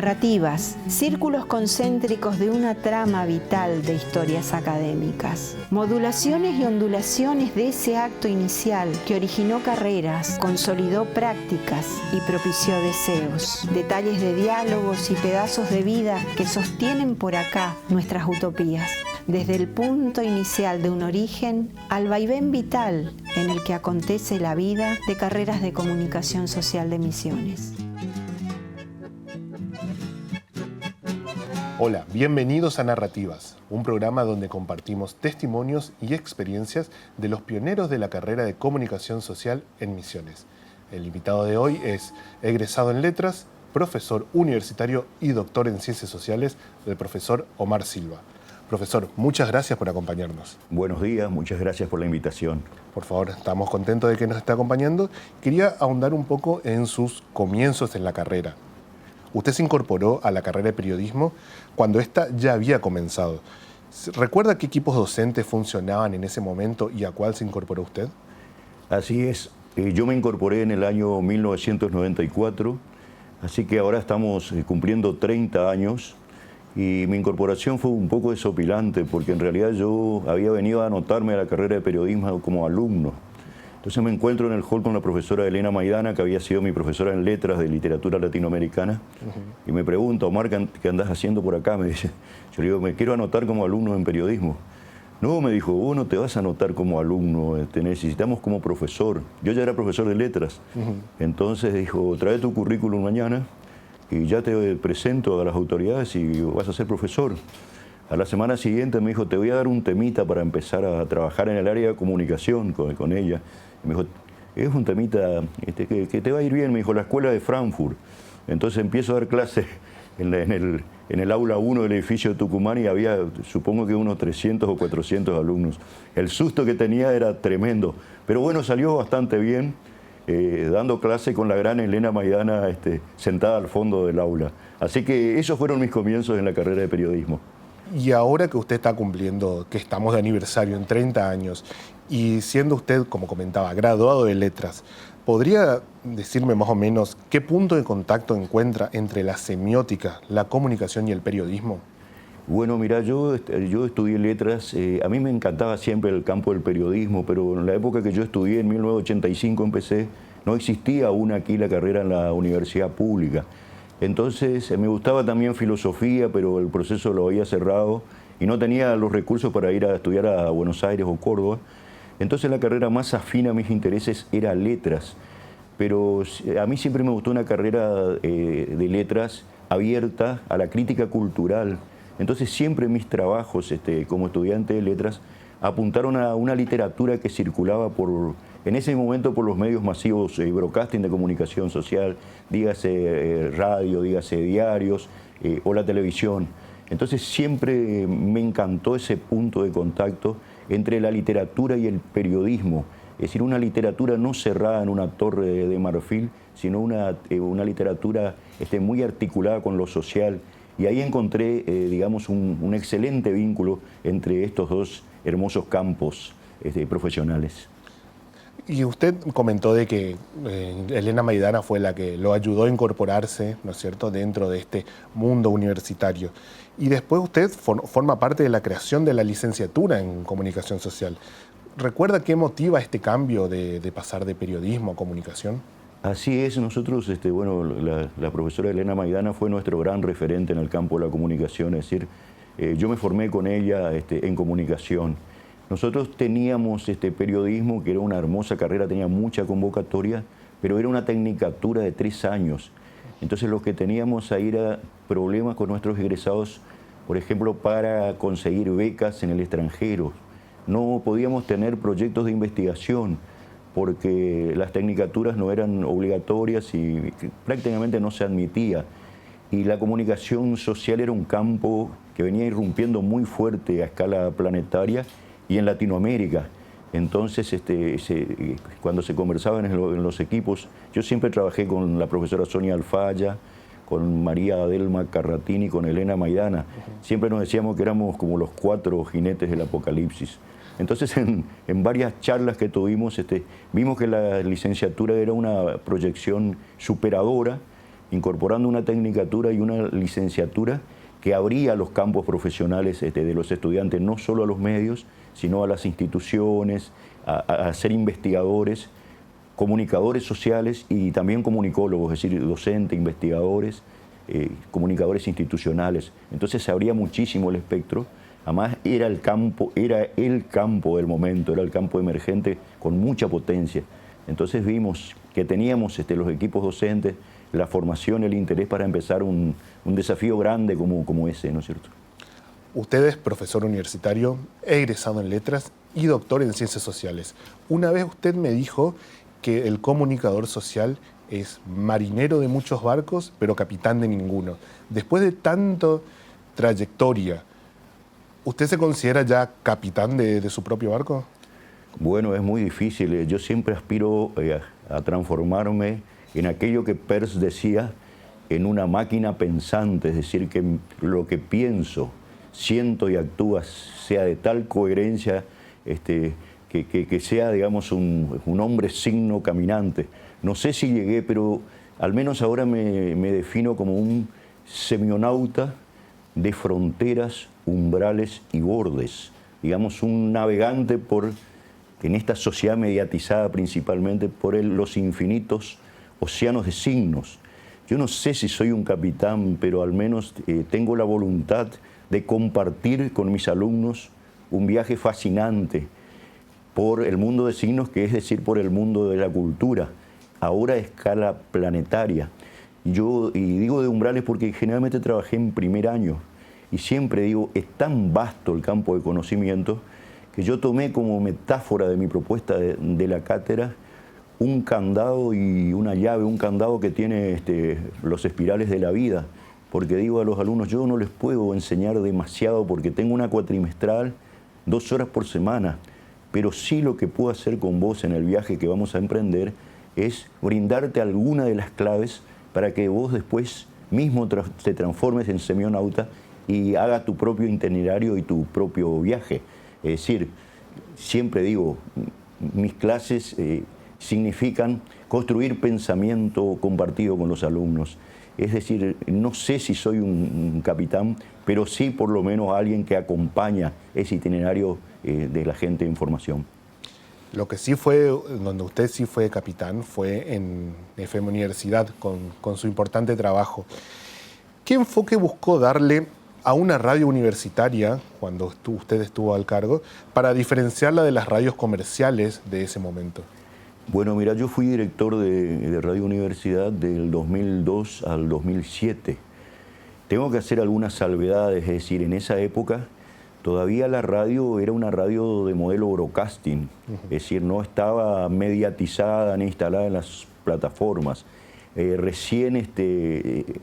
Narrativas, círculos concéntricos de una trama vital de historias académicas. Modulaciones y ondulaciones de ese acto inicial que originó carreras, consolidó prácticas y propició deseos. Detalles de diálogos y pedazos de vida que sostienen por acá nuestras utopías. Desde el punto inicial de un origen al vaivén vital en el que acontece la vida de carreras de comunicación social de Misiones. Hola, bienvenidos a Narrativas, un programa donde compartimos testimonios y experiencias de los pioneros de la carrera de comunicación social en Misiones. El invitado de hoy es egresado en Letras, profesor universitario y doctor en Ciencias Sociales, el profesor Omar Silva. Profesor, muchas gracias por acompañarnos. Buenos días, muchas gracias por la invitación. Por favor, estamos contentos de que nos esté acompañando. Quería ahondar un poco en sus comienzos en la carrera. Usted se incorporó a la carrera de periodismo cuando ésta ya había comenzado. ¿Recuerda qué equipos docentes funcionaban en ese momento y a cuál se incorporó usted? Así es, yo me incorporé en el año 1994, así que ahora estamos cumpliendo 30 años y mi incorporación fue un poco desopilante porque en realidad yo había venido a anotarme a la carrera de periodismo como alumno. Entonces me encuentro en el hall con la profesora Elena Maidana, que había sido mi profesora en letras de literatura latinoamericana, y me pregunta, Omar, ¿qué andás haciendo por acá? Me dice. Yo le digo, me quiero anotar como alumno en periodismo. No, me dijo, vos no te vas a anotar como alumno, te necesitamos como profesor. Yo ya era profesor de letras. Entonces dijo, trae tu currículum mañana y ya te presento a las autoridades y vas a ser profesor. A la semana siguiente me dijo, te voy a dar un temita para empezar a trabajar en el área de comunicación con ella. Y me dijo, es un temita que te va a ir bien, me dijo, la escuela de Frankfurt. Entonces empiezo a dar clases en el aula 1 del edificio de Tucumán y había, supongo que unos 300 o 400 alumnos. El susto que tenía era tremendo, pero bueno, salió bastante bien, dando clase con la gran Elena Maidana sentada al fondo del aula. Así que esos fueron mis comienzos en la carrera de periodismo. Y ahora que usted está cumpliendo, que estamos de aniversario en 30 años, y siendo usted, como comentaba, graduado de letras, ¿podría decirme más o menos qué punto de contacto encuentra entre la semiótica, la comunicación y el periodismo? Bueno, mira, yo estudié letras, a mí me encantaba siempre el campo del periodismo, pero en la época que yo estudié, en 1985 empecé, no existía aún aquí la carrera en la universidad pública. Entonces me gustaba también filosofía, pero el proceso lo había cerrado y no tenía los recursos para ir a estudiar a Buenos Aires o Córdoba. Entonces la carrera más afín a mis intereses era letras, pero a mí siempre me gustó una carrera de letras abierta a la crítica cultural. Entonces siempre mis trabajos como estudiante de letras apuntaron a una literatura que circulaba en ese momento por los medios masivos, broadcasting de comunicación social, dígase radio, dígase diarios o la televisión. Entonces siempre me encantó ese punto de contacto entre la literatura y el periodismo. Es decir, una literatura no cerrada en una torre de marfil, sino una literatura muy articulada con lo social. Y ahí encontré, digamos, un excelente vínculo entre estos dos hermosos campos profesionales. Y usted comentó de que Elena Maidana fue la que lo ayudó a incorporarse, ¿no es cierto?, dentro de este mundo universitario. Y después usted forma parte de la creación de la licenciatura en comunicación social. ¿Recuerda qué motiva este cambio de pasar de periodismo a comunicación? Así es, nosotros, bueno, la profesora Elena Maidana fue nuestro gran referente en el campo de la comunicación, es decir, yo me formé con ella en comunicación. Nosotros teníamos periodismo, que era una hermosa carrera, tenía mucha convocatoria, pero era una tecnicatura de 3 años. Entonces lo que teníamos ahí era problemas con nuestros egresados, por ejemplo, para conseguir becas en el extranjero. No podíamos tener proyectos de investigación porque las tecnicaturas no eran obligatorias y prácticamente no se admitía. Y la comunicación social era un campo que venía irrumpiendo muy fuerte a escala planetaria y en Latinoamérica. Entonces, cuando se conversaba en los equipos, yo siempre trabajé con la profesora Sonia Alfaya, con María Adelma Carratini, con Elena Maidana. Siempre nos decíamos que éramos como los 4 jinetes del apocalipsis. Entonces, en varias charlas que tuvimos, vimos que la licenciatura era una proyección superadora incorporando una tecnicatura y una licenciatura que abría los campos profesionales de los estudiantes, no solo a los medios, sino a las instituciones, a ser investigadores, comunicadores sociales y también comunicólogos, es decir, docentes, investigadores, comunicadores institucionales. Entonces se abría muchísimo el espectro. Además era el campo del momento, era el campo emergente con mucha potencia. Entonces vimos que teníamos los equipos docentes, la formación, el interés para empezar un desafío grande como ese, ¿no es cierto? Usted es profesor universitario, egresado en letras y doctor en ciencias sociales. Una vez usted me dijo que el comunicador social es marinero de muchos barcos, pero capitán de ninguno. Después de tanta trayectoria, ¿usted se considera ya capitán de su propio barco? Bueno, es muy difícil. Yo siempre aspiro a transformarme en aquello que Peirce decía, en una máquina pensante, es decir, que lo que pienso, siento y actúo sea de tal coherencia que sea, digamos, un hombre signo caminante. No sé si llegué, pero al menos ahora me defino como un semionauta de fronteras, umbrales y bordes. Digamos, un navegante en esta sociedad mediatizada principalmente por los infinitos océanos de signos. Yo no sé si soy un capitán, pero al menos tengo la voluntad de compartir con mis alumnos un viaje fascinante por el mundo de signos, que es decir, por el mundo de la cultura, ahora a escala planetaria. Y digo de umbrales porque generalmente trabajé en primer año y siempre digo, es tan vasto el campo de conocimiento que yo tomé como metáfora de mi propuesta de la cátedra un candado y una llave, un candado que tiene los espirales de la vida, porque digo a los alumnos, yo no les puedo enseñar demasiado porque tengo una cuatrimestral, 2 horas por semana, pero sí lo que puedo hacer con vos en el viaje que vamos a emprender es brindarte alguna de las claves para que vos después mismo te transformes en semionauta y haga tu propio itinerario y tu propio viaje. Es decir, siempre digo, mis clases significan construir pensamiento compartido con los alumnos. Es decir, no sé si soy un capitán, pero sí por lo menos alguien que acompaña ese itinerario de la gente en formación. Lo que sí fue, donde usted sí fue capitán, fue en FM Universidad, con su importante trabajo. ¿Qué enfoque buscó darle a una radio universitaria, cuando usted estuvo al cargo, para diferenciarla de las radios comerciales de ese momento? Bueno, mira, yo fui director de Radio Universidad del 2002 al 2007. Tengo que hacer algunas salvedades, es decir, en esa época todavía la radio era una radio de modelo broadcasting, es decir, no estaba mediatizada ni instalada en las plataformas. Recién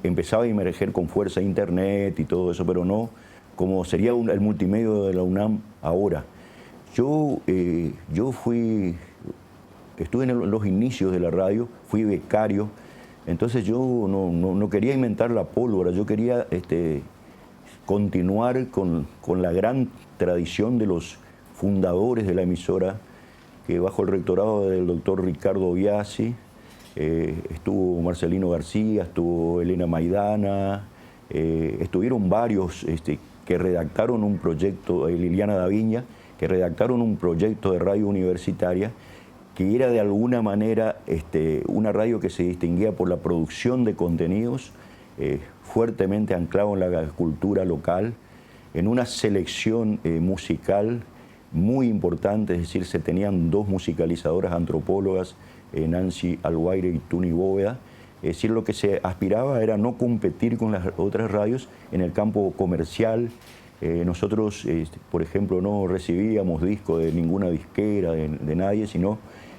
empezaba a emerger con fuerza internet y todo eso, pero no como sería el multimedio de la UNAM ahora. Yo estuve en los inicios de la radio, fui becario, entonces yo no quería inventar la pólvora, yo quería continuar con la gran tradición de los fundadores de la emisora, que bajo el rectorado del doctor Ricardo Biasi, estuvo Marcelino García, estuvo Elena Maidana, estuvieron varios que redactaron un proyecto, Liliana Daviña, que redactaron un proyecto de radio universitaria que era de alguna manera una radio que se distinguía por la producción de contenidos fuertemente anclado en la cultura local, en una selección musical muy importante, es decir, se tenían 2 musicalizadoras antropólogas, Nancy Alguaire y Tuni Bóveda. Es decir, lo que se aspiraba era no competir con las otras radios en el campo comercial. Nosotros, por ejemplo, no recibíamos discos de ninguna disquera, de nadie, sino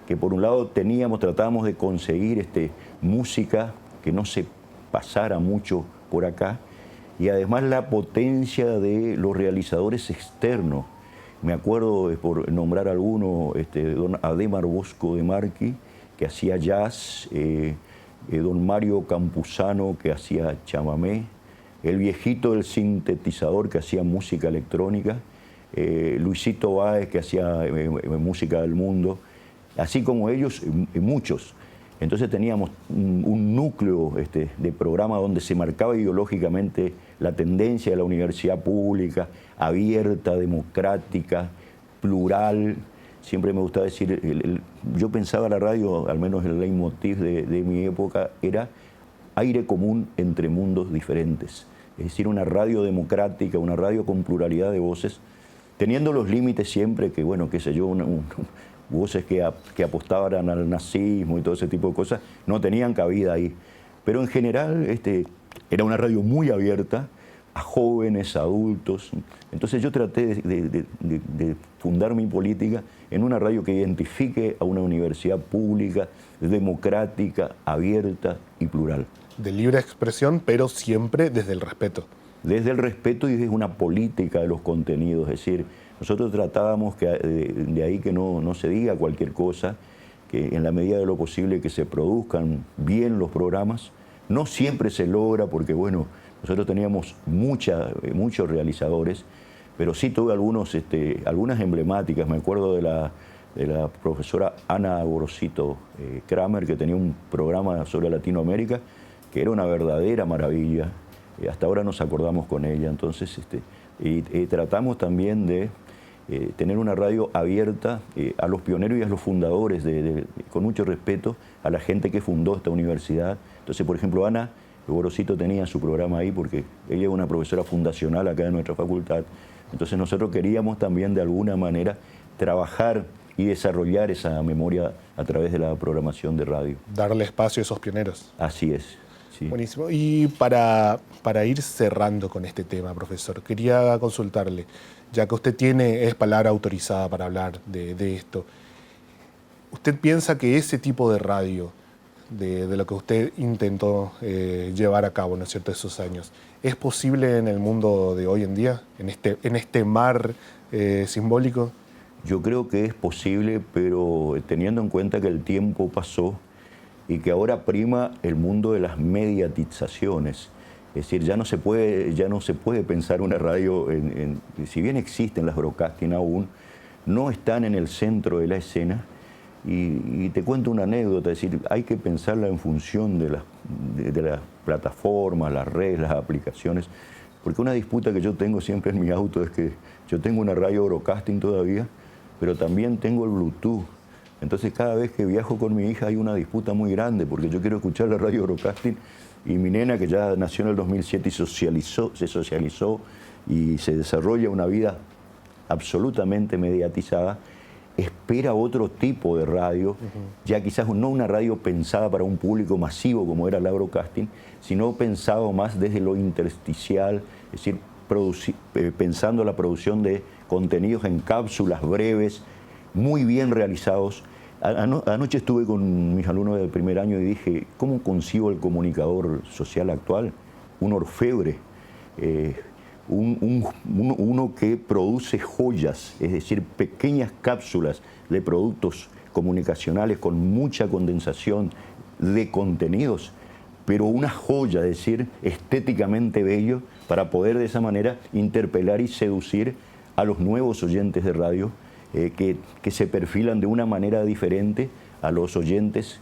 que por un lado tratábamos de conseguir música que no se pasara mucho por acá, y además la potencia de los realizadores externos. Me acuerdo, por nombrar alguno, don Ademar Bosco de Marqui, que hacía jazz, don Mario Campuzano, que hacía chamamé, el viejito del sintetizador, que hacía música electrónica, Luisito Báez, que hacía música del mundo, así como ellos, muchos. Entonces teníamos un núcleo de programa donde se marcaba ideológicamente la tendencia de la universidad pública, abierta, democrática, plural. Siempre me gustaba decir, yo pensaba la radio, al menos el leitmotiv de mi época, era aire común entre mundos diferentes. Es decir, una radio democrática, una radio con pluralidad de voces, teniendo los límites siempre que, bueno, qué sé yo, voces que apostaban al nazismo y todo ese tipo de cosas, no tenían cabida ahí. Pero en general era una radio muy abierta a jóvenes, a adultos. Entonces yo traté de fundar mi política en una radio que identifique a una universidad pública, democrática, abierta y plural. De libre expresión, pero siempre desde el respeto. Desde el respeto y desde una política de los contenidos, es decir, nosotros tratábamos que de ahí que no se diga cualquier cosa, que en la medida de lo posible que se produzcan bien los programas. No siempre se logra porque, bueno, nosotros teníamos muchos realizadores, pero sí tuve algunas emblemáticas. Me acuerdo de la profesora Ana Gorosito Kramer, que tenía un programa sobre Latinoamérica, que era una verdadera maravilla. Hasta ahora nos acordamos con ella. Entonces, y tratamos también de tener una radio abierta a los pioneros y a los fundadores, con mucho respeto a la gente que fundó esta universidad. Entonces, por ejemplo, Ana Gorosito tenía su programa ahí porque ella es una profesora fundacional acá en nuestra facultad. Entonces nosotros queríamos también de alguna manera trabajar y desarrollar esa memoria a través de la programación de radio. Darle espacio a esos pioneros. Así es. Sí. Buenísimo. Y para ir cerrando con este tema, profesor, quería consultarle, ya que usted es palabra autorizada para hablar de esto, ¿usted piensa que ese tipo de radio, de lo que usted intentó llevar a cabo, ¿no es cierto?, esos años, es posible en el mundo de hoy en día, en este mar simbólico? Yo creo que es posible, pero teniendo en cuenta que el tiempo pasó y que ahora prima el mundo de las mediatizaciones. Es decir, ya no se puede pensar una radio, si bien existen las broadcasting aún, no están en el centro de la escena. Y te cuento una anécdota, es decir, hay que pensarla en función de las plataformas, las redes, las aplicaciones, porque una disputa que yo tengo siempre en mi auto es que yo tengo una radio broadcasting todavía, pero también tengo el Bluetooth. Entonces cada vez que viajo con mi hija hay una disputa muy grande, porque yo quiero escuchar la radio broadcasting y mi nena, que ya nació en el 2007 y se socializó y se desarrolla una vida absolutamente mediatizada, espera otro tipo de radio, ya quizás no una radio pensada para un público masivo como era la broadcasting, sino pensado más desde lo intersticial, es decir, pensando la producción de contenidos en cápsulas breves, muy bien realizados. Anoche estuve con mis alumnos del primer año y dije, ¿cómo concibo el comunicador social actual? Un orfebre, uno que produce joyas, es decir, pequeñas cápsulas de productos comunicacionales con mucha condensación de contenidos, pero una joya, es decir, estéticamente bello, para poder de esa manera interpelar y seducir a los nuevos oyentes de radio que se perfilan de una manera diferente a los oyentes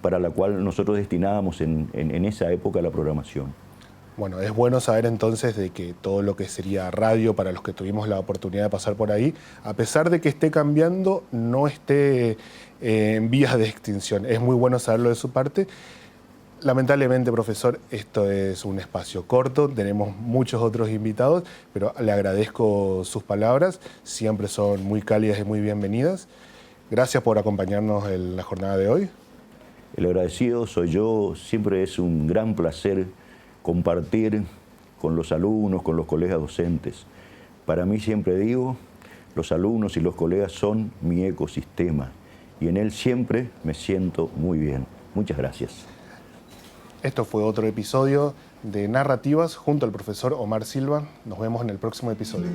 para la cual nosotros destinábamos en esa época la programación. Bueno, es bueno saber entonces de que todo lo que sería radio, para los que tuvimos la oportunidad de pasar por ahí, a pesar de que esté cambiando, no esté en vías de extinción. Es muy bueno saberlo de su parte. Lamentablemente, profesor, esto es un espacio corto, tenemos muchos otros invitados, pero le agradezco sus palabras, siempre son muy cálidas y muy bienvenidas. Gracias por acompañarnos en la jornada de hoy. El agradecido soy yo, siempre es un gran placer compartir con los alumnos, con los colegas docentes. Para mí, siempre digo, los alumnos y los colegas son mi ecosistema y en él siempre me siento muy bien. Muchas gracias. Esto fue otro episodio de Narrativas junto al profesor Omar Silva. Nos vemos en el próximo episodio.